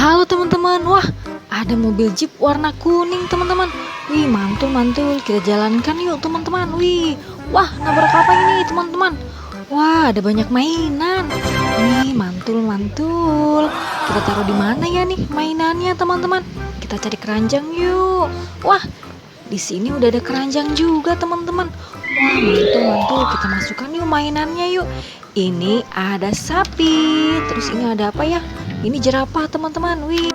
Halo teman-teman, wah ada mobil jeep warna kuning teman-teman. Wih mantul-mantul, kita jalankan yuk teman-teman. Wih, wah nabrak apa ini teman-teman? Wah ada banyak mainan. Wih mantul-mantul. Kita taruh di mana ya nih mainannya teman-teman? Kita cari keranjang yuk. Wah di sini udah ada keranjang juga teman-teman. Wah mantul-mantul, kita masukkan yuk mainannya yuk. Ini ada sapi, terus ini ada apa ya? Ini jerapah teman-teman. Wih.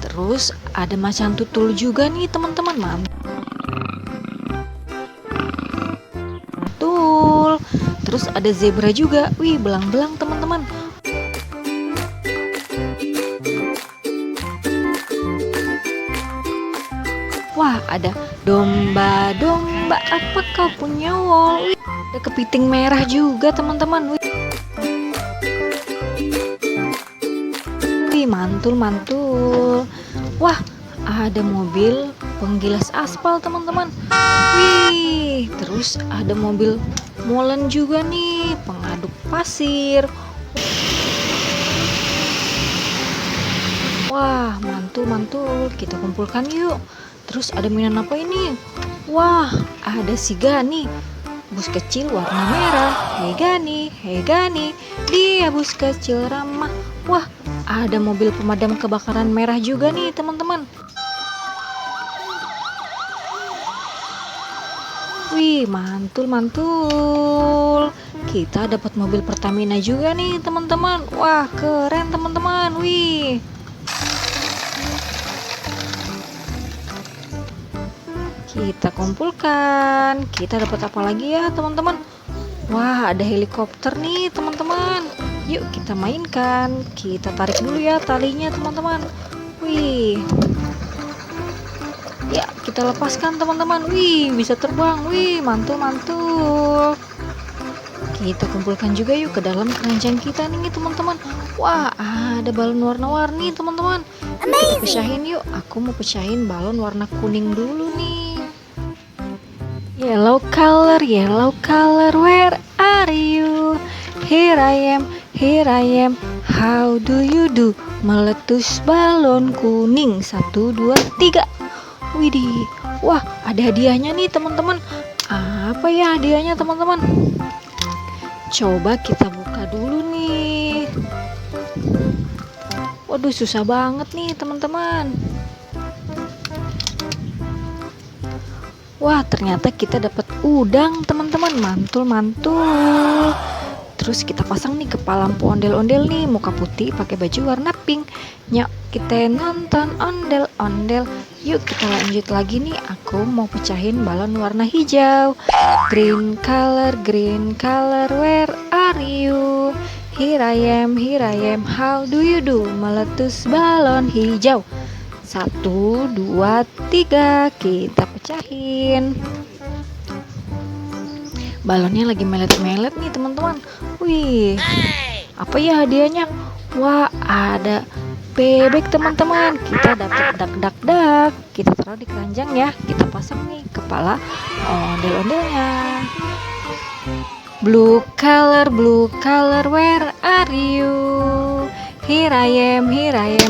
Terus ada macan tutul juga nih teman-teman. Mantul. Terus ada zebra juga. Wih, belang-belang teman-teman. Wah, ada domba-domba. Apa kau punya wol? Wih, ada kepiting merah juga teman-teman. Wih, mantul-mantul. Wah, ada mobil penggilas aspal teman-teman. Wih, terus ada mobil molen juga nih, pengaduk pasir. Wah, mantul-mantul. Kita kumpulkan yuk. Terus ada mainan apa ini? Wah, ada si Gani. Bus kecil warna merah. Hei Gani, hei Gani. Dia bus kecil ramah. Wah, ada mobil pemadam kebakaran merah juga nih teman-teman. Wih, mantul-mantul. Kita dapat mobil Pertamina juga nih teman-teman. Wah, keren teman-teman. Wih. Kita kumpulkan. Kita dapat apa lagi ya teman-teman? Wah, ada helikopter nih teman-teman. Yuk kita mainkan. Kita tarik dulu ya talinya teman-teman. Wih. Ya, kita lepaskan teman-teman. Wih, bisa terbang. Wih, mantul-mantul. Kita kumpulkan juga yuk ke dalam keranjang kita nih teman-teman. Wah, ada balon warna-warni teman-teman. Kita pecahin yuk. Aku mau pecahin balon warna kuning dulu nih. Yellow color, where are you? Here I am, how do you do? Meletus balon kuning, 1, 2, 3. Widih, wah ada hadiahnya nih teman-teman. Apa ya hadiahnya teman-teman? Coba kita buka dulu nih. Waduh susah banget nih teman-teman. Wah ternyata kita dapat udang teman-teman, mantul-mantul. Terus kita pasang nih kepala lampu ondel-ondel nih, muka putih pakai baju warna pink. Nyok kita nonton ondel-ondel. Yuk kita lanjut lagi nih, aku mau pecahin balon warna hijau. Green color, where are you? Here I am, how do you do? Meletus balon hijau. 1, 2, 3. Kita pecahin. Balonnya lagi melet-melet nih teman-teman. Wih, apa ya hadiahnya? Wah, ada bebek teman-teman. Kita dapat dak. Kita taruh di keranjang ya. Kita pasang nih kepala ondel-ondelnya. Blue color, where are you? Here I am,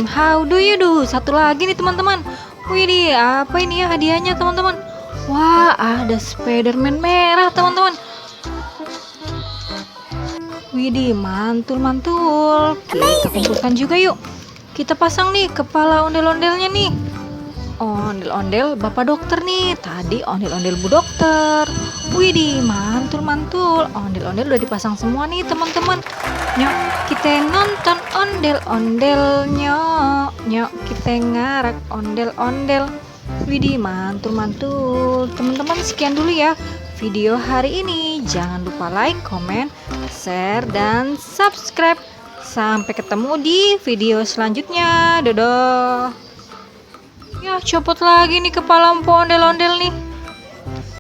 how do you do? Satu lagi nih teman-teman. Wih, apa ini ya hadiahnya teman-teman? Wah, ada Spiderman merah teman-teman. Widih, mantul-mantul. Kita kumpulkan juga yuk. Kita pasang nih kepala ondel-ondelnya nih. Ondel-ondel bapak dokter nih. Tadi ondel-ondel bu dokter. Widih, mantul-mantul. Ondel-ondel udah dipasang semua nih teman-teman. Nyok kita nonton ondel-ondelnya. Nyok kita ngarak ondel-ondel. Widih, mantul-mantul. Teman-teman sekian dulu ya video hari ini. Jangan lupa like, comment, share, dan subscribe. Sampai ketemu di video selanjutnya. Dadah. Ya, copot lagi nih kepala lampu ondel-ondel nih.